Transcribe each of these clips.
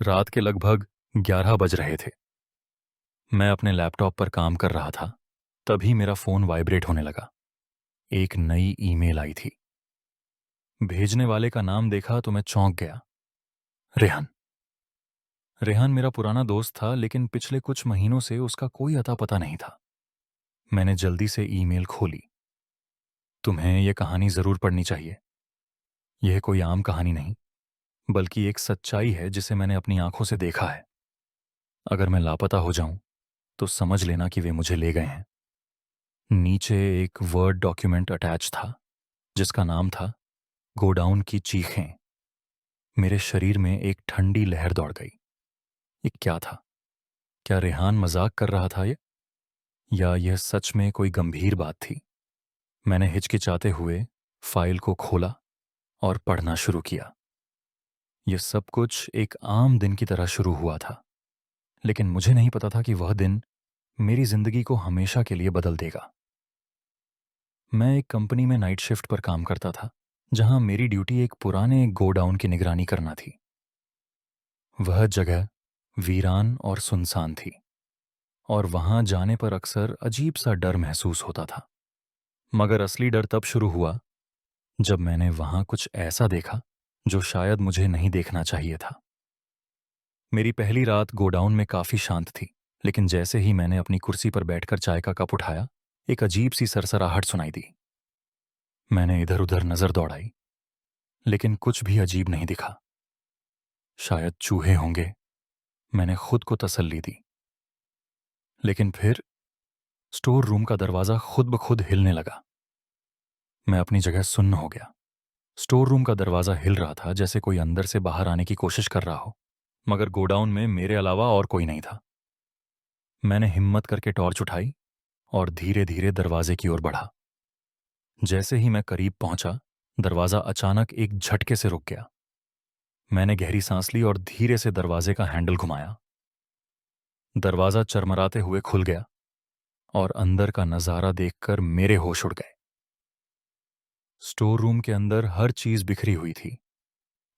रात के लगभग 11 बज रहे थे। मैं अपने लैपटॉप पर काम कर रहा था, तभी मेरा फ़ोन वाइब्रेट होने लगा। एक नई ईमेल आई थी। भेजने वाले का नाम देखा तो मैं चौंक गया। रेहान। रेहान मेरा पुराना दोस्त था, लेकिन पिछले कुछ महीनों से उसका कोई अता-पता नहीं था। मैंने जल्दी से ईमेल खोली। तुम्हें यह कहानी ज़रूर पढ़नी चाहिए। यह कोई आम कहानी नहीं, बल्कि एक सच्चाई है जिसे मैंने अपनी आंखों से देखा है। अगर मैं लापता हो जाऊं, तो समझ लेना कि वे मुझे ले गए हैं। नीचे एक वर्ड डॉक्यूमेंट अटैच था, जिसका नाम था गोडाउन की चीखें। मेरे शरीर में एक ठंडी लहर दौड़ गई। ये क्या था? क्या रेहान मजाक कर रहा था या यह सच में कोई गंभीर बात थी? मैंने हिचकिचाते हुए फाइल को खोला और पढ़ना शुरू किया। यह सब कुछ एक आम दिन की तरह शुरू हुआ था, लेकिन मुझे नहीं पता था कि वह दिन मेरी जिंदगी को हमेशा के लिए बदल देगा। मैं एक कंपनी में नाइट शिफ्ट पर काम करता था, जहां मेरी ड्यूटी एक पुराने गोडाउन की निगरानी करना थी। वह जगह वीरान और सुनसान थी, और वहां जाने पर अक्सर अजीब सा डर महसूस होता था। मगर असली डर तब शुरू हुआ जब मैंने वहां कुछ ऐसा देखा जो शायद मुझे नहीं देखना चाहिए था। मेरी पहली रात गोडाउन में काफी शांत थी, लेकिन जैसे ही मैंने अपनी कुर्सी पर बैठकर चाय का कप उठाया, एक अजीब सी सरसराहट सुनाई दी। मैंने इधर उधर नजर दौड़ाई, लेकिन कुछ भी अजीब नहीं दिखा। शायद चूहे होंगे, मैंने खुद को तसल्ली दी। लेकिन फिर स्टोर रूम का दरवाजा खुद ब खुद हिलने लगा। मैं अपनी जगह सुन्न हो गया। स्टोर रूम का दरवाजा हिल रहा था, जैसे कोई अंदर से बाहर आने की कोशिश कर रहा हो, मगर गोडाउन में मेरे अलावा और कोई नहीं था। मैंने हिम्मत करके टॉर्च उठाई और धीरे धीरे दरवाजे की ओर बढ़ा। जैसे ही मैं करीब पहुंचा, दरवाजा अचानक एक झटके से रुक गया। मैंने गहरी सांस ली और धीरे से दरवाजे का हैंडल घुमाया। दरवाजा चरमराते हुए खुल गया और अंदर का नजारा देखकर मेरे होश उड़ गए। स्टोर रूम के अंदर हर चीज बिखरी हुई थी।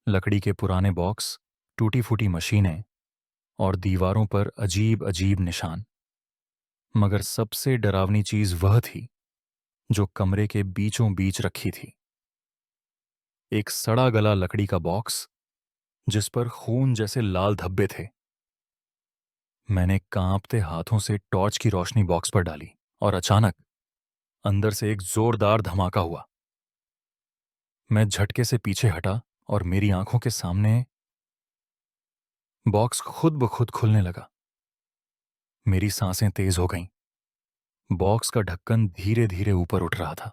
लकड़ी के पुराने बॉक्स, टूटी फूटी मशीनें और दीवारों पर अजीब अजीब निशान। मगर सबसे डरावनी चीज वह थी जो कमरे के बीचों बीच रखी थी। एक सड़ा गला लकड़ी का बॉक्स, जिस पर खून जैसे लाल धब्बे थे। मैंने कांपते हाथों से टॉर्च की रोशनी बॉक्स पर डाली और अचानक अंदर से एक जोरदार धमाका हुआ। मैं झटके से पीछे हटा और मेरी आंखों के सामने बॉक्स खुद ब खुद खुलने लगा। मेरी सांसें तेज हो गईं। बॉक्स का ढक्कन धीरे धीरे ऊपर उठ रहा था,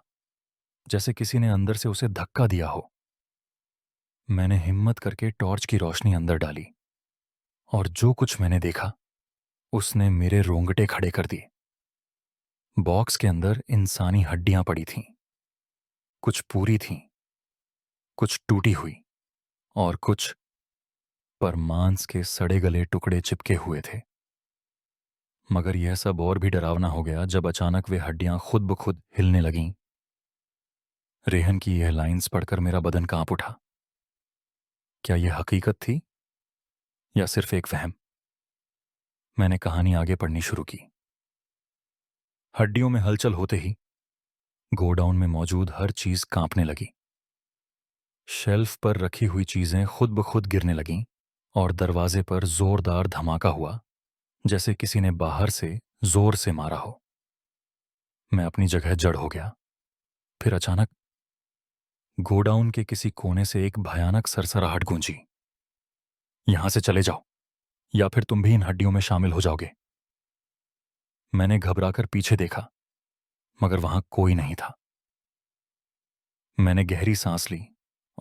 जैसे किसी ने अंदर से उसे धक्का दिया हो। मैंने हिम्मत करके टॉर्च की रोशनी अंदर डाली, और जो कुछ मैंने देखा उसने मेरे रोंगटे खड़े कर दिए। बॉक्स के अंदर इंसानी हड्डियां पड़ी थीं। कुछ पूरी थीं, कुछ टूटी हुई, और कुछ पर मांस के सड़े गले टुकड़े चिपके हुए थे। मगर यह सब और भी डरावना हो गया जब अचानक वे हड्डियां खुद ब खुद हिलने लगीं। रेहन की यह लाइंस पढ़कर मेरा बदन कांप उठा। क्या यह हकीकत थी या सिर्फ एक वहम? मैंने कहानी आगे पढ़नी शुरू की। हड्डियों में हलचल होते ही गोडाउन में मौजूद हर चीज कांपने लगी। शेल्फ पर रखी हुई चीजें खुद ब खुद गिरने लगीं और दरवाजे पर जोरदार धमाका हुआ, जैसे किसी ने बाहर से जोर से मारा हो। मैं अपनी जगह जड़ हो गया। फिर अचानक गोडाउन के किसी कोने से एक भयानक सरसराहट गूंजी। यहां से चले जाओ, या फिर तुम भी इन हड्डियों में शामिल हो जाओगे। मैंने घबराकर पीछे देखा, मगर वहां कोई नहीं था। मैंने गहरी सांस ली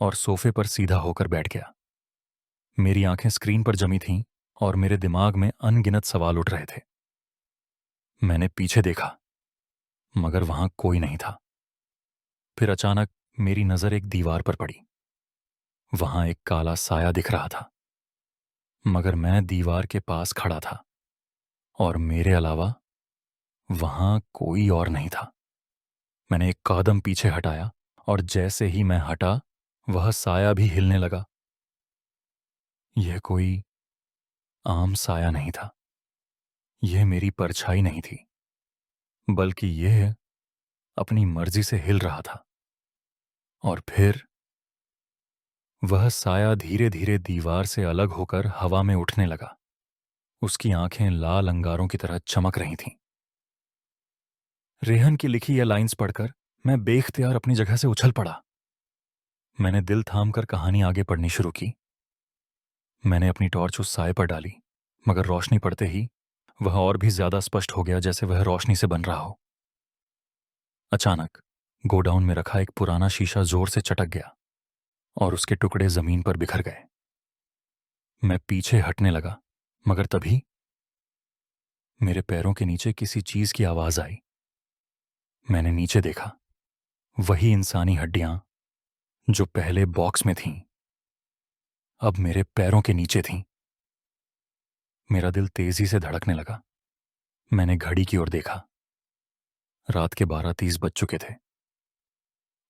और सोफे पर सीधा होकर बैठ गया। मेरी आंखें स्क्रीन पर जमी थीं और मेरे दिमाग में अनगिनत सवाल उठ रहे थे। मैंने पीछे देखा, मगर वहां कोई नहीं था। फिर अचानक मेरी नजर एक दीवार पर पड़ी। वहां एक काला साया दिख रहा था, मगर मैं दीवार के पास खड़ा था और मेरे अलावा वहां कोई और नहीं था। मैंने एक कदम पीछे हटाया, और जैसे ही मैं हटा, वह साया भी हिलने लगा। यह कोई आम साया नहीं था। यह मेरी परछाई नहीं थी, बल्कि यह अपनी मर्जी से हिल रहा था। और फिर वह साया धीरे धीरे दीवार से अलग होकर हवा में उठने लगा। उसकी आंखें लाल अंगारों की तरह चमक रही थीं। रेहन की लिखी यह लाइंस पढ़कर मैं बेख्तियार अपनी जगह से उछल पड़ा। मैंने दिल थाम कर कहानी आगे पढ़नी शुरू की। मैंने अपनी टॉर्च उस साए पर डाली, मगर रोशनी पड़ते ही वह और भी ज्यादा स्पष्ट हो गया, जैसे वह रोशनी से बन रहा हो। अचानक गोडाउन में रखा एक पुराना शीशा जोर से चटक गया और उसके टुकड़े जमीन पर बिखर गए। मैं पीछे हटने लगा, मगर तभी मेरे पैरों के नीचे किसी चीज की आवाज आई। मैंने नीचे देखा। वही इंसानी हड्डियां जो पहले बॉक्स में थीं, अब मेरे पैरों के नीचे थीं। मेरा दिल तेजी से धड़कने लगा। मैंने घड़ी की ओर देखा। रात के 12:30 बज चुके थे।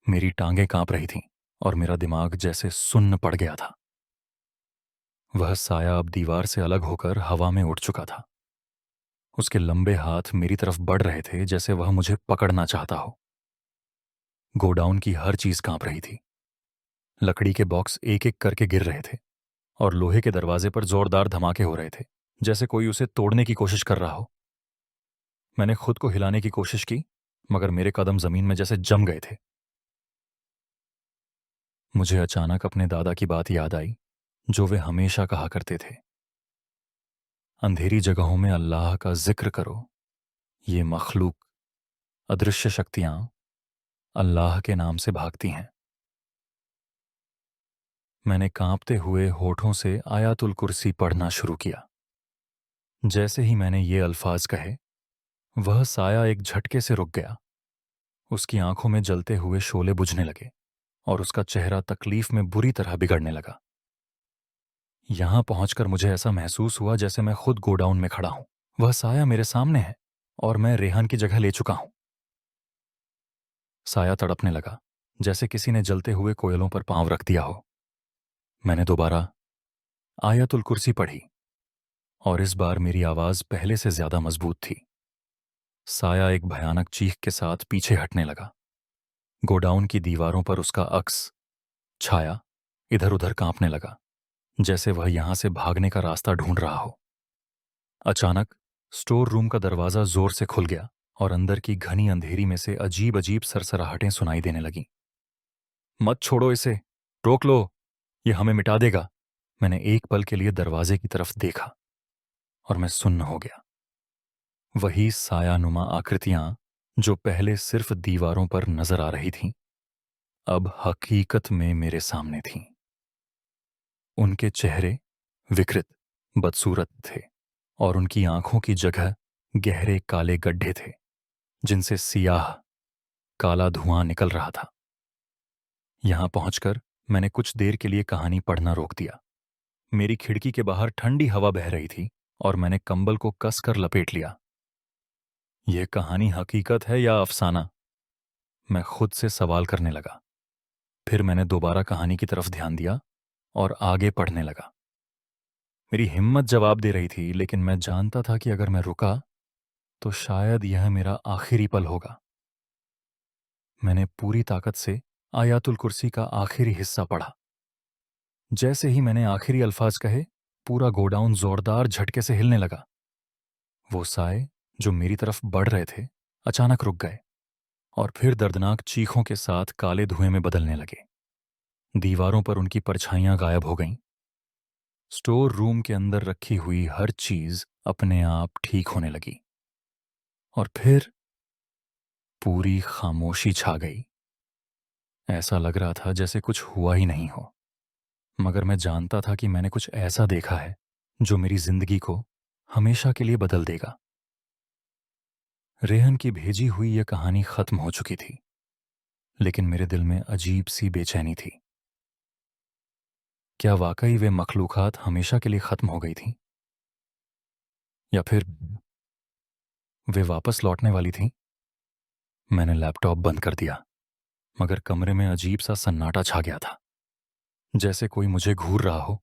मेरी टांगें कांप रही थीं और मेरा दिमाग जैसे सुन्न पड़ गया था। वह साया अब दीवार से अलग होकर हवा में उड़ चुका था। उसके लंबे हाथ मेरी तरफ बढ़ रहे थे, जैसे वह मुझे पकड़ना चाहता हो। गोडाउन की हर चीज कांप रही थी। लकड़ी के बॉक्स एक एक करके गिर रहे थे और लोहे के दरवाजे पर जोरदार धमाके हो रहे थे, जैसे कोई उसे तोड़ने की कोशिश कर रहा हो। मैंने खुद को हिलाने की कोशिश की, मगर मेरे कदम जमीन में जैसे जम गए थे। मुझे अचानक अपने दादा की बात याद आई, जो वे हमेशा कहा करते थे, अंधेरी जगहों में अल्लाह का जिक्र करो। ये मखलूक, अदृश्य शक्तियां अल्लाह के नाम से भागती हैं। मैंने कांपते हुए होठों से आयातुल कुर्सी पढ़ना शुरू किया। जैसे ही मैंने ये अल्फाज कहे, वह साया एक झटके से रुक गया। उसकी आंखों में जलते हुए शोले बुझने लगे और उसका चेहरा तकलीफ में बुरी तरह बिगड़ने लगा। यहां पहुंचकर मुझे ऐसा महसूस हुआ जैसे मैं खुद गोडाउन में खड़ा हूं। वह साया मेरे सामने है और मैं रेहान की जगह ले चुका हूं। साया तड़पने लगा, जैसे किसी ने जलते हुए कोयलों पर पांव रख दिया हो। मैंने दोबारा आयतुल कुर्सी पढ़ी और इस बार मेरी आवाज पहले से ज्यादा मजबूत थी। साया एक भयानक चीख के साथ पीछे हटने लगा। गोडाउन की दीवारों पर उसका अक्स, छाया, इधर उधर कांपने लगा, जैसे वह यहां से भागने का रास्ता ढूंढ रहा हो। अचानक स्टोर रूम का दरवाजा जोर से खुल गया और अंदर की घनी अंधेरी में से अजीब अजीब सरसराहटें सुनाई देने लगीं। मत छोड़ो इसे, रोक लो, ये हमें मिटा देगा। मैंने एक पल के लिए दरवाजे की तरफ देखा और मैं सुन्न हो गया। वही सायानुमा आकृतियां जो पहले सिर्फ दीवारों पर नजर आ रही थीं, अब हकीकत में मेरे सामने थीं। उनके चेहरे विकृत, बदसूरत थे और उनकी आंखों की जगह गहरे काले गड्ढे थे, जिनसे सियाह काला धुआं निकल रहा था। यहां पहुंचकर मैंने कुछ देर के लिए कहानी पढ़ना रोक दिया। मेरी खिड़की के बाहर ठंडी हवा बह रही थी और मैंने कंबल को कसकर लपेट लिया। यह कहानी हकीकत है या अफसाना? मैं खुद से सवाल करने लगा। फिर मैंने दोबारा कहानी की तरफ ध्यान दिया और आगे पढ़ने लगा। मेरी हिम्मत जवाब दे रही थी, लेकिन मैं जानता था कि अगर मैं रुका तो शायद यह मेरा आखिरी पल होगा। मैंने पूरी ताकत से आयातुल कुर्सी का आखिरी हिस्सा पढ़ा। जैसे ही मैंने आखिरी अल्फाज कहे, पूरा गोडाउन जोरदार झटके से हिलने लगा। वो साए जो मेरी तरफ बढ़ रहे थे, अचानक रुक गए और फिर दर्दनाक चीखों के साथ काले धुएं में बदलने लगे। दीवारों पर उनकी परछाइयां गायब हो गईं। स्टोर रूम के अंदर रखी हुई हर चीज अपने आप ठीक होने लगी और फिर पूरी खामोशी छा गई। ऐसा लग रहा था जैसे कुछ हुआ ही नहीं हो, मगर मैं जानता था कि मैंने कुछ ऐसा देखा है जो मेरी जिंदगी को हमेशा के लिए बदल देगा। रेहन की भेजी हुई यह कहानी खत्म हो चुकी थी, लेकिन मेरे दिल में अजीब सी बेचैनी थी। क्या वाकई वे मखलूकात हमेशा के लिए खत्म हो गई थीं? या फिर वे वापस लौटने वाली थीं? मैंने लैपटॉप बंद कर दिया, मगर कमरे में अजीब सा सन्नाटा छा गया था, जैसे कोई मुझे घूर रहा हो